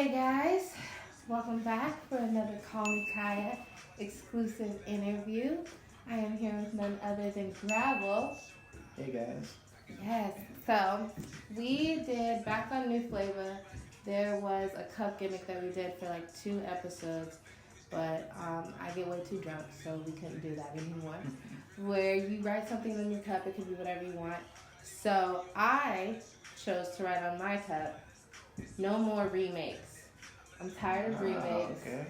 Hey guys, welcome back for another CallmeKiah exclusive interview. I am here with none other than Graval. Hey guys. Yes, so we did back on New Flavor. There was a cup gimmick that we did for like 2 episodes, but I get way too drunk, so we couldn't do that anymore. Where you write something on your cup, it can be whatever you want. So I chose to write on my cup, no more remakes. I'm tired of remakes. Okay.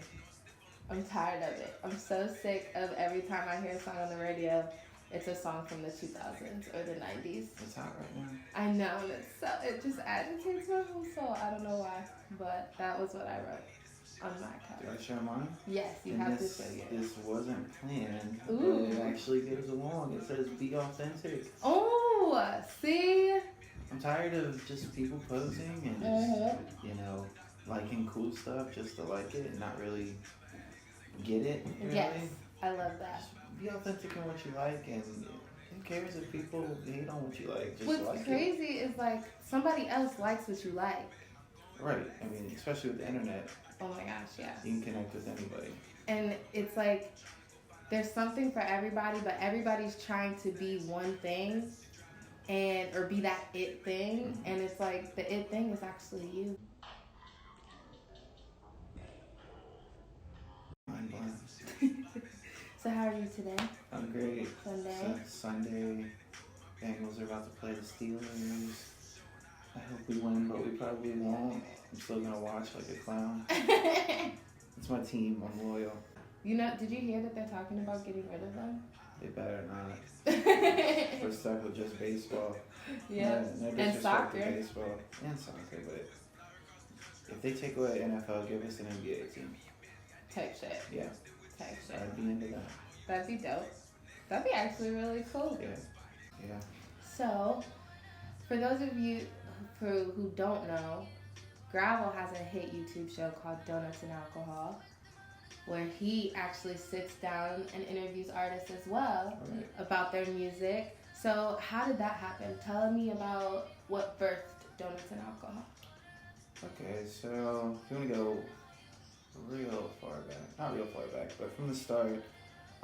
I'm tired of it. I'm so sick of every time I hear a song on the radio, it's a song from the 2000s or the 90s. It's hot right now. I know, and it just agitates my whole soul. I don't know why, but that was what I wrote on my cup. Did I show mine? Yes, you and have this, to show yours. This wasn't planned, Ooh. but it actually goes along. It says be authentic. Oh, see? I'm tired of just people posing and just, liking cool stuff just to like it and not really get it. Really. Yes, I love that. Just be authentic in what you like, and who cares if people hate on what you like? Just What's like crazy is like somebody else likes what you like. Right. I mean, especially with the internet. Oh my gosh, yeah. You can connect with anybody. And it's like there's something for everybody, but everybody's trying to be one thing or be that it thing, and it's like the it thing is actually you. Mind blown. So how are you today? I'm great. Sunday. Sunday. Bengals are about to play the Steelers. I hope we win, but we probably won't. I'm still gonna watch like a clown. It's my team. I'm loyal. Did you hear that they're talking about getting rid of them? They better not. We're stuck with just baseball. Yeah. No And disrespect soccer. to baseball and soccer, but if they take away NFL, give us an NBA team. Type shit. Yeah. Type shit. I'd be into that. That'd be dope. That'd be actually really cool. Yeah. Yeah. So, for those of you who don't know, Gravel has a hit YouTube show called Donuts N Akahol, where he actually sits down and interviews artists as well about their music. So how did that happen? Tell me about what birthed Donuts N Akahol. Okay, so if you want to go real far back, not real far back, but from the start,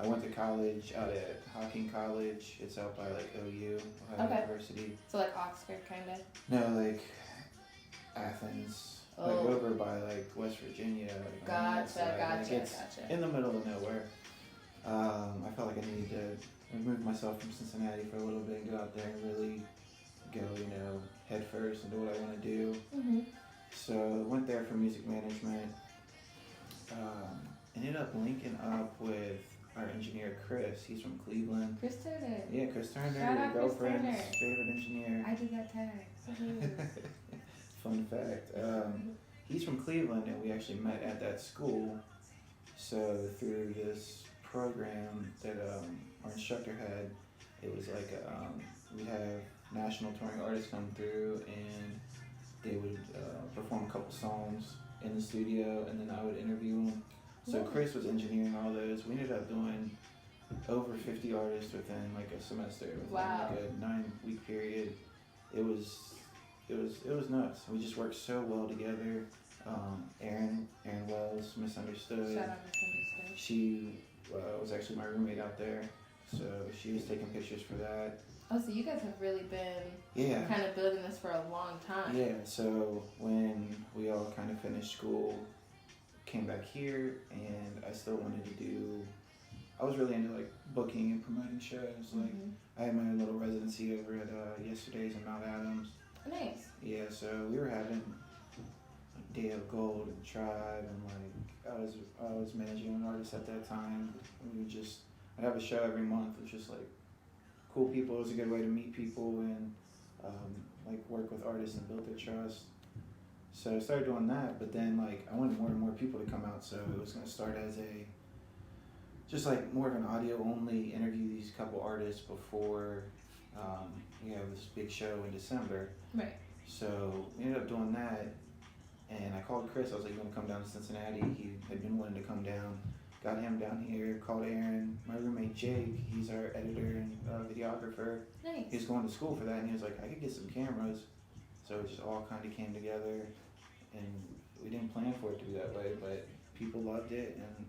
I went to college out at Hocking College. It's out by like OU, Ohio University. So like Oxford kind of? No, like Athens, like over by like West Virginia. Gotcha. In the middle of nowhere. I felt like I needed to remove myself from Cincinnati for a little bit and get out there and really go, head first and do what I want to do. Mm-hmm. So I went there for music management. Ended up linking up with our engineer Chris. He's from Cleveland. Chris Turner. Yeah, Chris Turner, Shout your out girlfriend's Chris Turner. favorite engineer. I did that tag. Fun fact. He's from Cleveland, and we actually met at that school. So through this program that our instructor had, it was like we'd have national touring artists come through, and they would perform a couple songs in the studio, and then I would interview them. So Chris was engineering all those. We ended up doing over 50 artists within like a semester, within like a 9-week period. It was nuts. We just worked so well together. Erin Wells, Misunderstood. Shout out Misunderstood. She was actually my roommate out there, so she was taking pictures for that. Oh, so you guys have really been kind of building this for a long time. Yeah, so when we all kind of finished school, came back here, and I still wanted to I was really into like booking and promoting shows. Like I had my own little residency over at Yesterday's in Mount Adams. Nice. Yeah, so we were having like Day of Gold and Tribe, and like I was managing an artist at that time. I'd have a show every month. It was just like cool people. It was a good way to meet people and like work with artists and build their trust. So I started doing that, but then like I wanted more and more people to come out, so it was gonna start as just like more of an audio only interview these couple artists before this big show in December. Right. So we ended up doing that, and I called Chris. I was like, "You want to come down to Cincinnati?" He had been wanting to come down. Got him down here. Called Aaron, my roommate Jake. He's our editor and videographer. Nice. He was going to school for that, and he was like, "I could get some cameras." So it just all kind of came together, and we didn't plan for it to be that way, but people loved it, and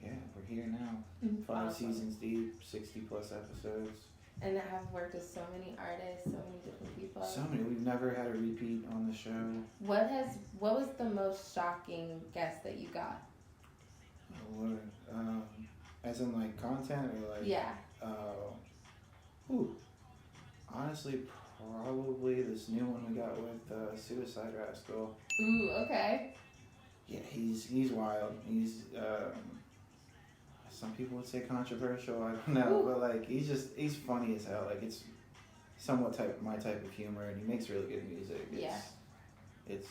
yeah, we're here now. 5 Awesome. seasons deep, 60 plus episodes. And I've worked with so many artists, so many different people. So many. We've never had a repeat on the show. What was the most shocking guest that you got? Oh Lord. As in like content or like. Yeah. Honestly, probably this new one we got with Suicide Rascal. Ooh, okay. Yeah, he's wild. He's some people would say controversial. I don't know, but like he's funny as hell. Like it's somewhat my type of humor, and he makes really good music. You have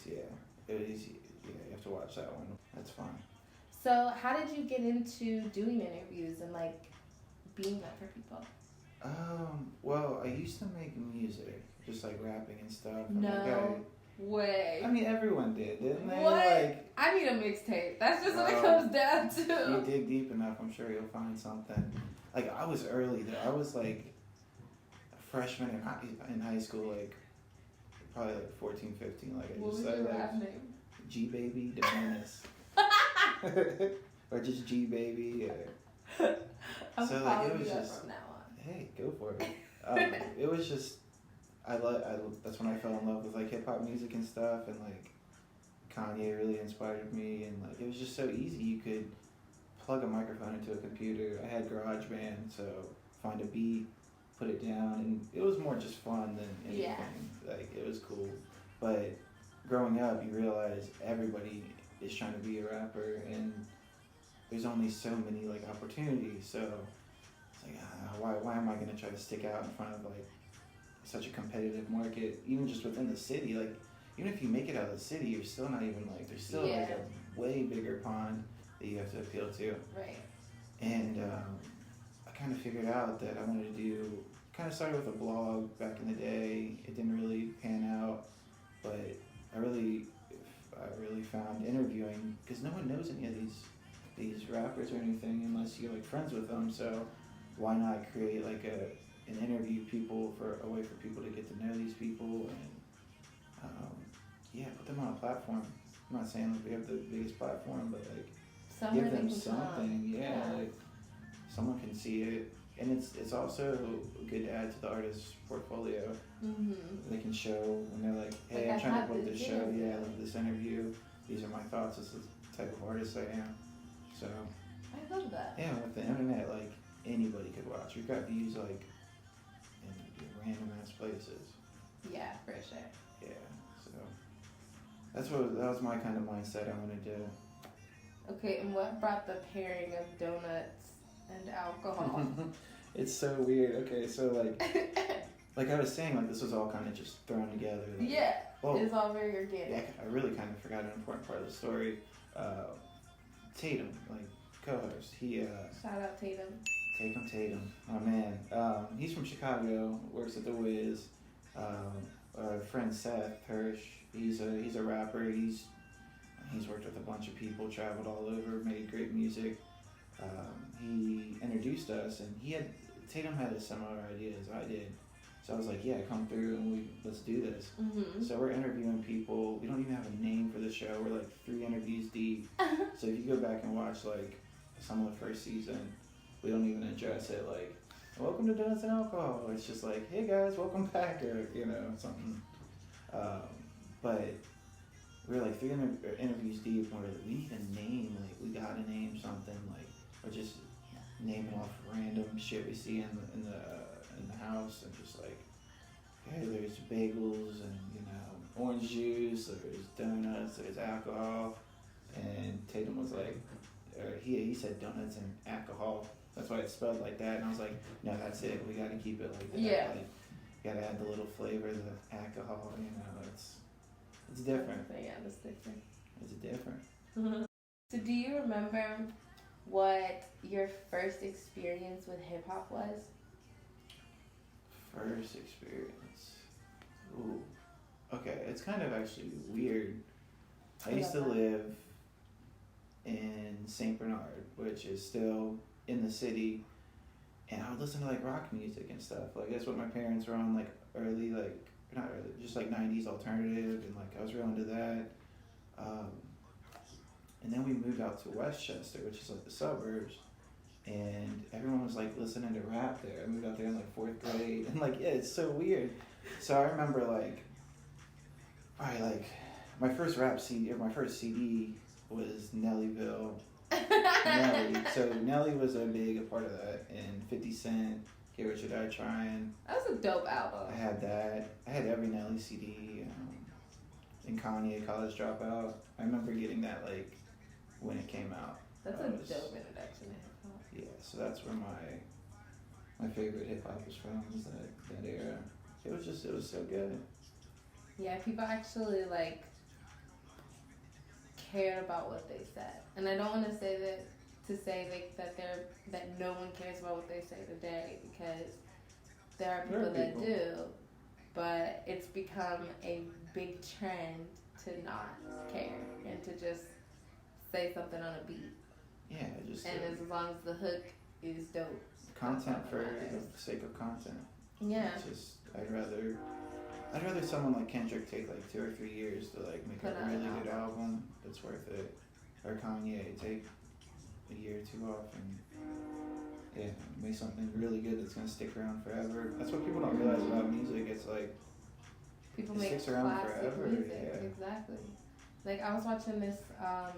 to watch that one. That's fun. So how did you get into doing interviews and like being that for people? Well, I used to make music, just like rapping and stuff. No way. I mean, everyone didn't they? What? Like, I need a mixtape. That's just what it comes down if you to. dig deep enough, I'm sure you'll find something. Like, I was early though. I was like a freshman in high school, like probably like 14, 15. Like, What was your rap name? G Baby Donuts. Or just G Baby. I'm So, like, calling it was you that just- from now on. Hey, go for it. It was just, that's when I fell in love with like hip hop music and stuff, and like Kanye really inspired me, and like it was just so easy. You could plug a microphone into a computer. I had GarageBand, so find a beat, put it down, and it was more just fun than anything. Yeah. Like it was cool, but growing up, you realize everybody is trying to be a rapper, and there's only so many like opportunities. So it's like, why am I gonna try to stick out in front of like such a competitive market, even just within the city? Like, even if you make it out of the city, you're still not even like, there's still like a way bigger pond that you have to appeal to. Right. And I kind of figured out that I wanted to do, kind of started with a blog back in the day. It didn't really pan out, but I really found interviewing, because no one knows any of these rappers or anything unless you're like friends with them. So why not create like an interview a way for people to get to know these people, and put them on a platform. I'm not saying like we have the biggest platform, but like Somewhere give them they can something. come. Like someone can see it, and it's also good to add to the artist's portfolio. Mm-hmm. They can show when they're like, hey, Like, I'm I trying to have book this this show. interview. Yeah, I love this interview. These are my thoughts. This is the type of artist I am. So I love that. yeah, with the internet, like anybody could watch. We've got views like in random ass places. Yeah, for sure. Yeah, so that was my kind of mindset. I wanted to. Okay, and what brought the pairing of donuts and alcohol? It's so weird. Okay, so like I was saying, like this was all kind of just thrown together. Like, Yeah, well, it's all very organic. yeah, I really kind of forgot an important part of the story. Tatum, like co-host, he Shout out Tatum. Tatum, oh man, he's from Chicago, works at the Wiz. Our friend Seth Hirsch, he's a rapper. He's worked with a bunch of people, traveled all over, made great music. He introduced us, and Tatum had a similar idea as I did. So I was like, yeah, come through and let's do this. Mm-hmm. So we're interviewing people. We don't even have a name for the show. We're like 3 interviews deep. So if you go back and watch like some of the first season, we don't even address it like, welcome to Donuts N Akahol. It's just like, hey guys, welcome back, or something. But we were like 3 interviews deep, and we're like, we need a name. Like, we gotta name something. Like, or just naming off random shit we see in the house, and just like, hey, there's bagels and orange juice, there's donuts, there's alcohol. And Tatum was like, or he said Donuts N Akahol. That's why it's spelled like that. And I was like, no, that's it. We gotta keep it like that. Yeah. Like, gotta add the little flavor, the alcohol. It's different. Yeah, that's different. It's different. Mm-hmm. So do you remember what your first experience with hip hop was? First experience. Ooh. Okay, it's kind of actually weird. I used to live in St. Bernard, which is still in the city, and I would listen to like rock music and stuff. Like that's what my parents were on, like early, like not early, just like 90s alternative, and like I was real into that. Um, and then we moved out to Westchester, which is like the suburbs, and everyone was like listening to rap there. I moved out there in like 4th grade, and like, yeah, it's so weird. So I remember like, probably like my first rap CD, or my first CD was Nellyville. Nelly. So Nelly was a part of that, and 50 Cent, Get Rich or Die Trying. That was a dope album. I had that. I had every Nelly CD. And Kanye, College Dropout. I remember getting that like when it came out. That's a dope introduction to hip hop. Yeah, so that's where my favorite hip hop was from. Was that era? It was so good. Yeah, people actually like cared about what they said, and I don't want to say like that no one cares about what they say today, because there are people that do, but it's become a big trend to not care and to just say something on a beat. Yeah, just and as long as the hook is dope. Content for the sake of content. Yeah. It's just I'd rather someone like Kendrick take like 2 or 3 years to like make a really good album that's worth it, or Kanye take a year or 2 off and make something really good that's gonna stick around forever. That's what people don't realize about music. It's like people it make sticks around classic forever. music. Yeah. Exactly. Like I was watching this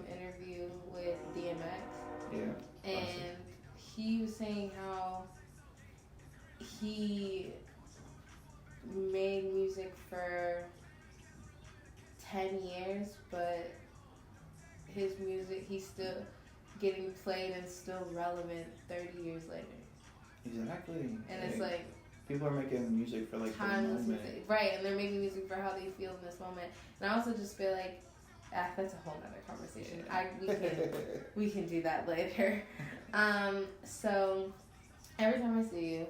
interview with DMX. Yeah. And he was saying how he made music for 10 years, but his music, he's still getting played and still relevant 30 years later. Exactly. And it's like people are making music for like timeless the moment. music. Right, and they're making music for how they feel in this moment. And I also just feel like that's a whole other conversation. Yeah. We can do that later. So every time I see you,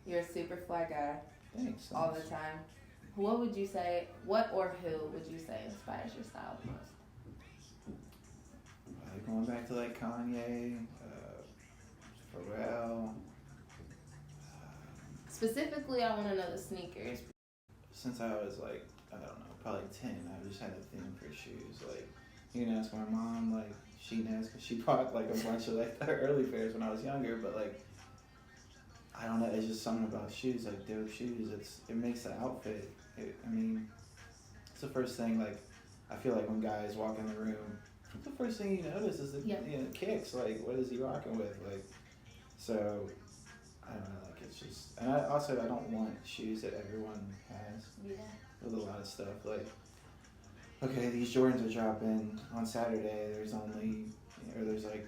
you're a super fly guy. Thanks. All the time. What would you say? What or who would you say inspires your style the most? Going back to like Kanye, Pharrell. Specifically, I want to know the sneakers. Since I was like, I don't know, probably 10, I just had a thing for shoes. Like, you can ask my mom, like, she knows, because she bought like a bunch of like the early pairs when I was younger, but like, I don't know, it's just something about shoes, like dope shoes. It makes the outfit. I mean, it's the first thing, like, I feel like when guys walk in the room, the first thing you notice is the kicks. Like, what is he rocking with? Like, so I don't know. Like, it's just, and I don't want shoes that everyone has. Yeah. With a lot of stuff, like, okay, these Jordans are dropping on Saturday. There's like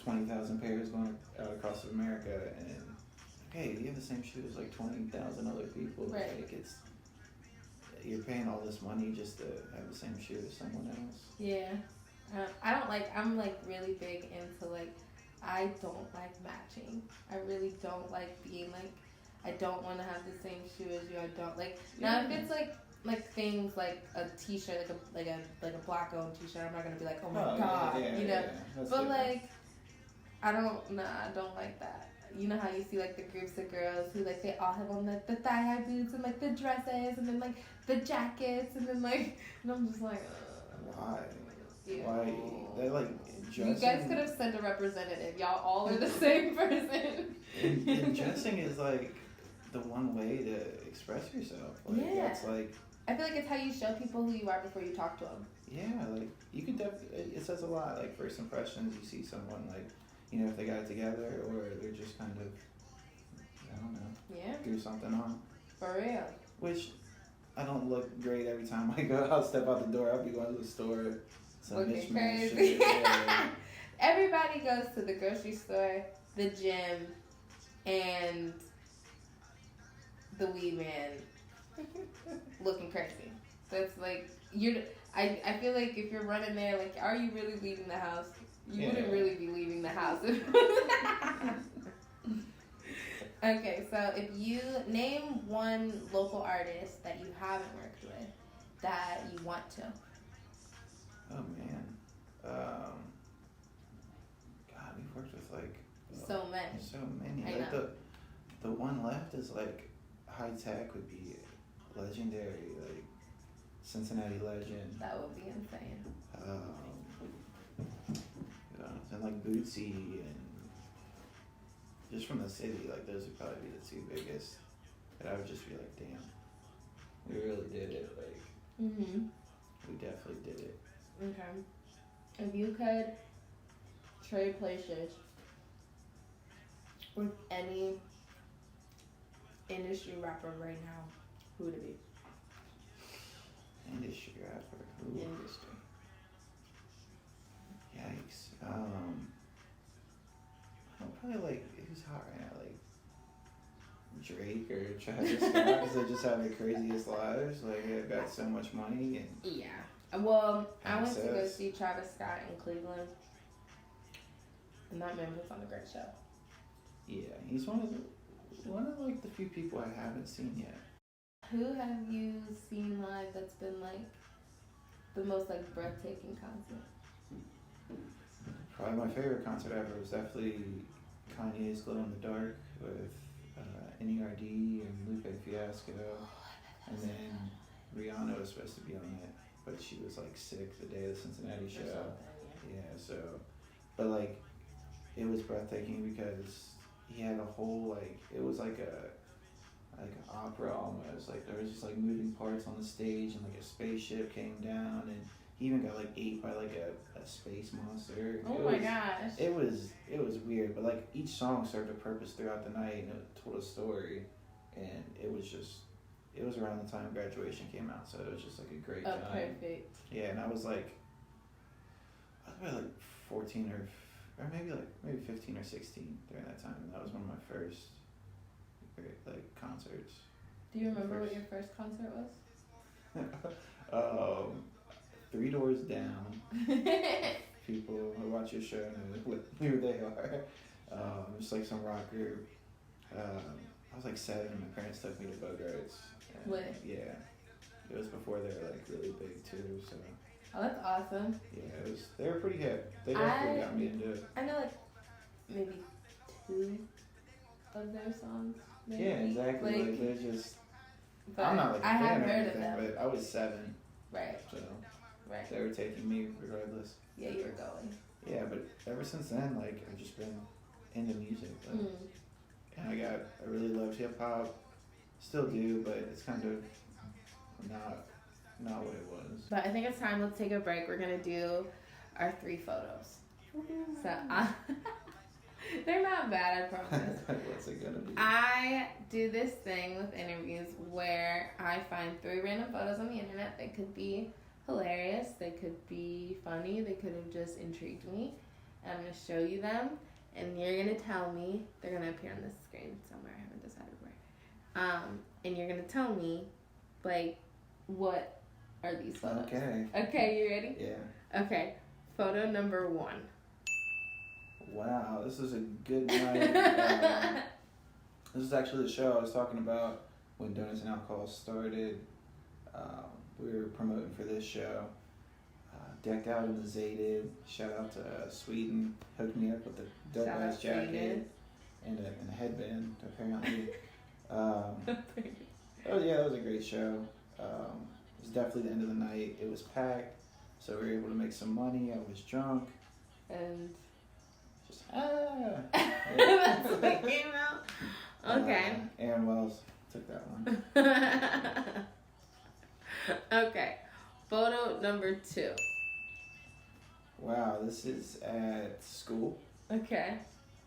20,000 pairs going across America, and hey, you have the same shoes like 20,000 other people. Right. Like you're paying all this money just to have the same shoe as someone else. Yeah. I'm like really big into like, I don't like matching. I really don't like being like, I don't want to have the same shoe as you. I don't like, now if it's like things like a t-shirt, like a black owned t-shirt, I'm not going to be like, oh my God, you know, but different. Like, I don't like that. You know how you see like the groups of girls who like they all have on the thigh-high boots and like the dresses and then like the jackets and then like, and I'm just like, why? Yeah. Why? They're like dressing. You guys could have sent a representative. Y'all all are the same person. and dressing is like the one way to express yourself. Like, yeah. That's like. I feel like it's how you show people who you are before you talk to them. Yeah, like you could definitely. It says a lot. Like first impressions, you see someone like, you know, if they got it together or they're just kind of, I don't know. Yeah. Do something on. For real. Which, I don't look great every time I go. I'll step out the door. I'll be going to the store. Looking crazy. Yeah. Everybody goes to the grocery store, the gym, and the weed man looking crazy. That's like, I feel like if you're running there, like, are you really leaving the house? You wouldn't really be leaving the house. Okay, so if you name one local artist that you haven't worked with that you want to. Oh man, God, we've worked with like so many. I like know. The one left is like High Tech would be legendary. Like Cincinnati legend. That would be insane. And like Bootsy and just from the city, like those would probably be the two biggest. That I would just be like, damn, we really did it. Like, we definitely did it. Okay. If you could trade places with any industry rapper right now, who would it be? Industry rapper. Ooh. Industry. Yikes. I'm probably like, who's hot right now? Like Drake or Travis Scott, because they just have the craziest lives. Like, they've got so much money and Yeah. Well, I went to go access. see Travis Scott in Cleveland, and that man was on a great show. Yeah, he's one of like the few people I haven't seen yet. Who have you seen live that's been like the most like breathtaking concert? Probably my favorite concert ever was definitely Kanye's Glow in the Dark with NERD and Lupe Fiasco, and then Rihanna was supposed to be on it, but she was like sick the day of the Cincinnati show. Yeah, so, but like, it was breathtaking because he had a whole like, it was like an opera almost. Like, there was just like moving parts on the stage, and like a spaceship came down, and he even got like ate by like a space monster. Oh my gosh. It was weird, but like each song served a purpose throughout the night, and it told a story, and it was around the time graduation came out, so it was just like a great time. Perfect. Yeah, and I was probably like 14 or maybe 15 or 16 during that time, and that was one of my first like concerts. Do you remember what your first concert was? 3 Doors Down. People who watch your show know who they are. Just like some rock group. I was like 7 and my parents took me to Bogarts. What? Yeah. It was before they were like really big too, so. Oh, that's awesome. Yeah, they were pretty hip. They definitely got me into it. I know like maybe 2 of their songs. Maybe. Yeah, exactly. Like they're just. But I'm not like a I fan have or heard anything, of them. but I was 7, Right. so Right. they were taking me regardless. Yeah, you were going. Yeah, but ever since then, like, I've just been into music. Like, and I really loved hip-hop. Still do, but it's kind of not what it was. But I think it's time. Let's take a break. We're going to do our 3 photos. So, they're not bad, I promise. What's it gonna be? I do this thing with interviews where I find 3 random photos on the internet. They could be hilarious, they could be funny, they could have just intrigued me. And I'm going to show you them, and you're going to tell me, they're going to appear on this screen somewhere, I haven't decided where. And you're going to tell me, like, what are these photos? Okay. Okay, you ready? Yeah. Okay, photo number 1. Wow, this is a good night. This is actually the show I was talking about when Donuts N Akahol started. We were promoting for this show. Decked out in the Zated. Shout out to Sweden. Hooked me up with a dope ass jacket and a headband, apparently. Oh yeah, that was a great show. It was definitely the end of the night. It was packed, so we were able to make some money. I was drunk. And Just that's what came out. Okay. Aaron Wells took that one. Okay. Photo number 2. Wow, this is at school. Okay.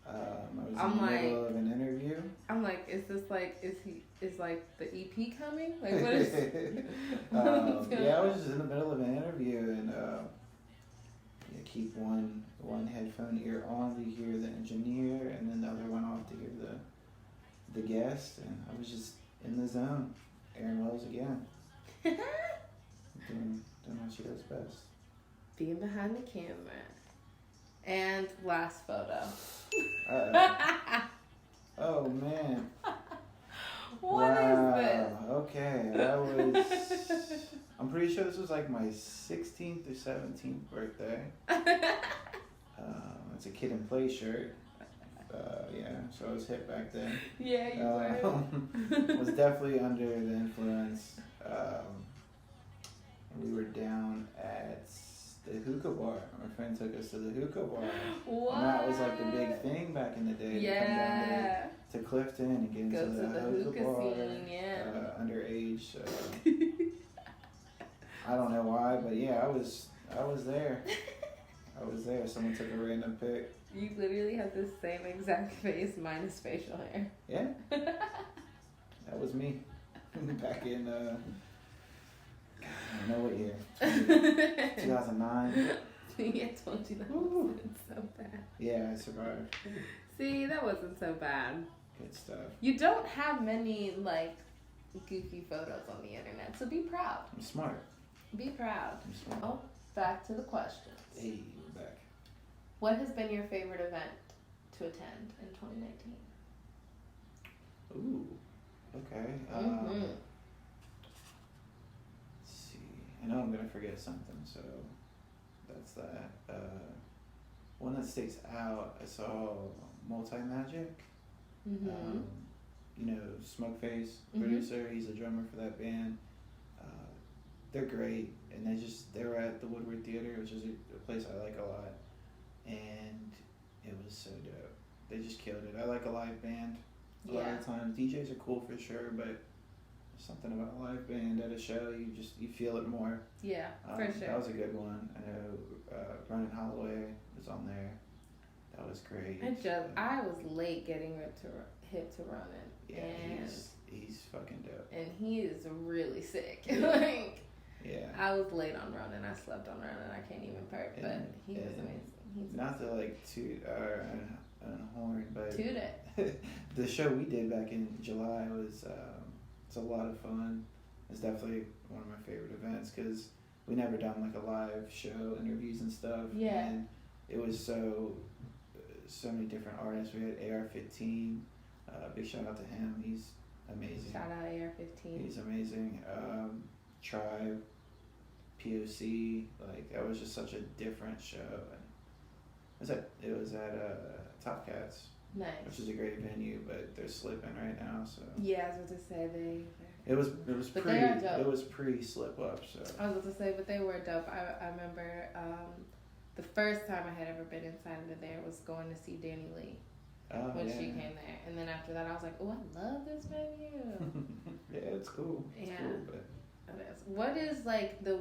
I was in the middle of an interview. I'm like, is this like, is like the EP coming? Like, what is? Yeah, I was just in the middle of an interview, and keep one headphone ear on to hear the engineer, and then the other one off to hear the guest, and I was just in the zone. Aaron Wells again. doing what she does best. Being behind the camera. And last photo. Oh man. What is this? Okay, I'm pretty sure this was like my 16th or 17th birthday. It's a Kid and Play shirt. Yeah, so I was hip back then. Yeah, you were. Was definitely under the influence. we were down at the hookah bar. My friend took us to the hookah bar. What? And that was like the big thing back in the day. Yeah. To come down there to Clifton and get Go into to the hookah bar. scene, yeah. Underage. So I don't know why, but yeah, I was there. I was there. Someone took a random pic. You literally have the same exact face minus facial hair. Yeah. That was me. Back in, I don't know what year. 2009. See, I told you that wasn't so bad. Yeah, I survived. See, that wasn't so bad. Good stuff. You don't have many, like, goofy photos on the internet, so be proud. I'm smart. Be proud. I'm smart. Oh, back to the questions. Hey, we're back. What has been your favorite event to attend in 2019? Ooh, okay. Let's see. I know I'm gonna forget something, so that's that. One that sticks out, I saw Magic. You know, Smokeface, producer. He's a drummer for that band. They're great, and they were at the Woodward Theater, which is a place I like a lot, and it was so dope. They just killed it. I like a live band. A lot of times, DJs are cool for sure, but there's something about a live band at a show, you feel it more. Yeah, for sure. That was a good one. I know Ronan Holloway was on there. That was great. I was late getting hip to Ronan. Yeah, and he's fucking dope. And he is really sick. Like, yeah. I was late on Ronan. I slept on Ronan. I can't even perk, but he was amazing. He's not to like toot an horn, but toot it. The show we did back in July was it's a lot of fun. It's definitely one of my favorite events because we never done like a live show, interviews and stuff. Yeah. And it was so many different artists. We had AR-15. Big shout out to him. He's amazing. Shout out AR-15. He's amazing. Tribe, POC. Like that was just such a different show. And it was at Top Cats. Nice. Which is a great venue, but they're slipping right now. So. Yeah, I was about to say It was pre slip up. So. I was about to say, but they were dope. I remember the first time I had ever been inside of there was going to see Danny Lee. When she came there, and then after that I was like, oh, I love this venue. Yeah, it's cool. It's cool, but what is like the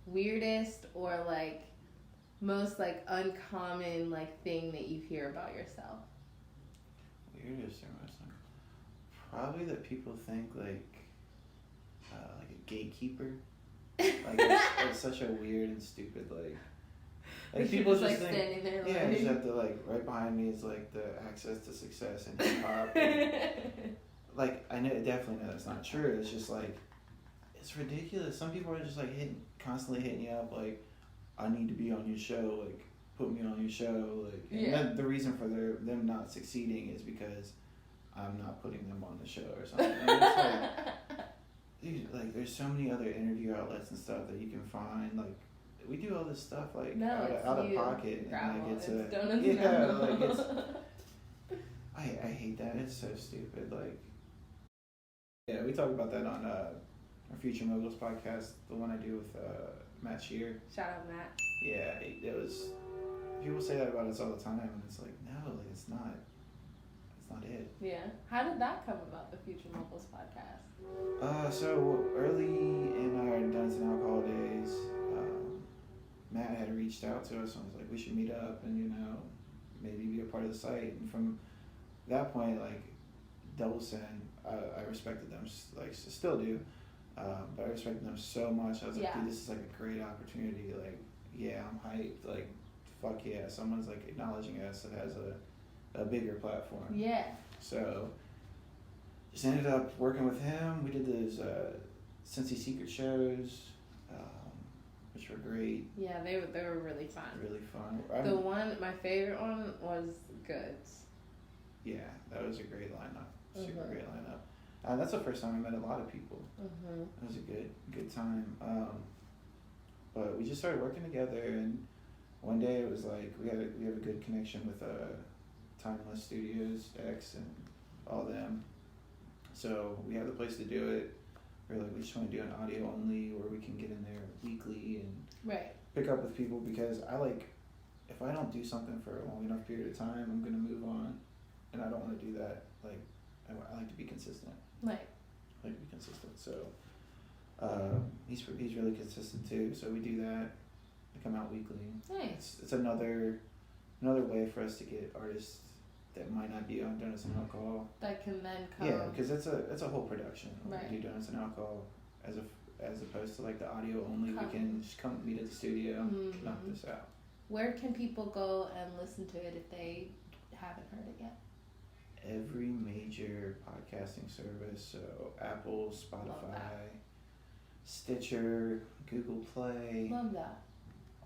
weirdest or like most like uncommon like thing that you hear about yourself? Weirdest or most probably that people think like a gatekeeper. Like it's such a weird and stupid like people just think, standing there. Yeah, you just have to like right behind me is like the access to success in hip hop. Like I definitely know that's not true. It's just like it's ridiculous. Some people are just like constantly hitting you up like, I need to be on your show. Like put me on your show. Like and the reason for them not succeeding is because I'm not putting them on the show or something. And it's like, dude, like there's so many other interview outlets and stuff that you can find. Like we do all this stuff like out of pocket, Gravel, and like it's Donuts N Akahol. like it's. I hate that. It's so stupid. Like, yeah, we talk about that on our Future Moguls podcast, the one I do with Matt Shear. Shout out Matt. Yeah, it was. People say that about us all the time, and it's like, no, like it's not. It's not it. Yeah. How did that come about? The Future Moguls podcast. So early in our Donuts N Akahol days. Matt had reached out to us and was like, we should meet up and, maybe be a part of the site. And from that point, like, Double Sin, I respected them, like, still do, but I respected them so much. I was like, dude, this is, like, a great opportunity. Like, yeah, I'm hyped. Like, fuck yeah, someone's, like, acknowledging us that has a bigger platform. Yeah. So, just ended up working with him. We did those Cincy Secret shows. Which were great. Yeah, they were really fun. Really fun. My favorite one was Goods. Yeah, that was a great lineup. Super great lineup. That's the first time I met a lot of people. It was a good time. But we just started working together, and one day it was like we have a good connection with Timeless Studios X and all them. So we had the place to do it. or like we just want to do an audio only, or we can get in there weekly and Right. pick up with people, because I like, if I don't do something for a long enough period of time, I'm gonna move on, and I don't want to do that. Like, I like to be consistent. Right. I like to be consistent. So he's really consistent too. So we do that. We come out weekly. Nice. It's another way for us to get artists that might not be on Donuts N Alcohol. That can then come. Yeah, because it's a whole production. Right. We do Donuts N Alcohol as opposed to like the audio only. We can just come meet at the studio, knock this out. Where can people go and listen to it if they haven't heard it yet? Every major podcasting service, so Apple, Spotify, Stitcher, Google Play, Love that.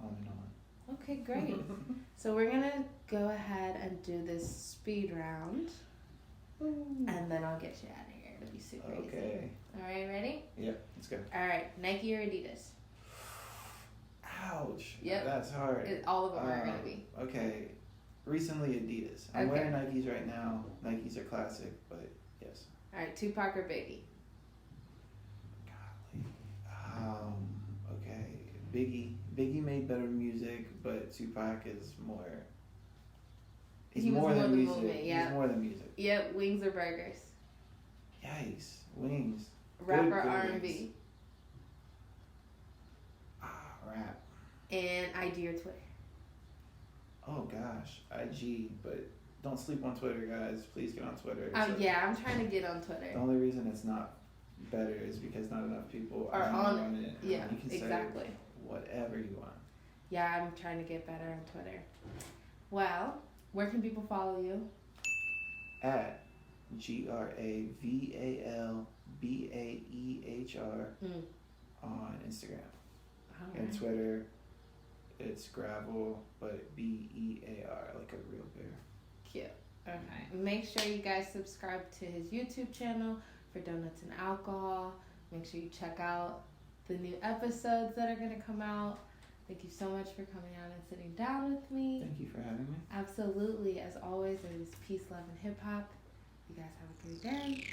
on and on. Okay, great. So we're gonna go ahead and do this speed round, and then I'll get you out of here. It'll be super easy. Okay. All right, ready? Yep, let's go. All right, Nike or Adidas? Ouch. Yep. That's hard. All of them are gonna be. Okay. Recently Adidas. I'm wearing Nikes right now. Nikes are classic, but yes. All right, Tupac or Biggie? Golly. Okay. Biggie made better music, but Tupac is more. He's more than music. Movement, yeah. He's more than music. Yep, wings or burgers? Yikes. Wings. Rap Good or wings. R&B? Rap. And IG or Twitter? Oh gosh, IG, but don't sleep on Twitter, guys. Please get on Twitter. Yeah, I'm trying to get on Twitter. The only reason it's not better is because not enough people are on it. Yeah, you can exactly. Say whatever you want. Yeah, I'm trying to get better on Twitter. Well, where can people follow you? At GravalBaehr on Instagram. Right. And Twitter, it's Gravel, but Bear, like a real bear. Cute. Okay. Make sure you guys subscribe to his YouTube channel for Donuts N Alcohol. Make sure you check out the new episodes that are going to come out. Thank you so much for coming out and sitting down with me. Thank you for having me. Absolutely. As always, it is peace, love, and hip hop. You guys have a great day.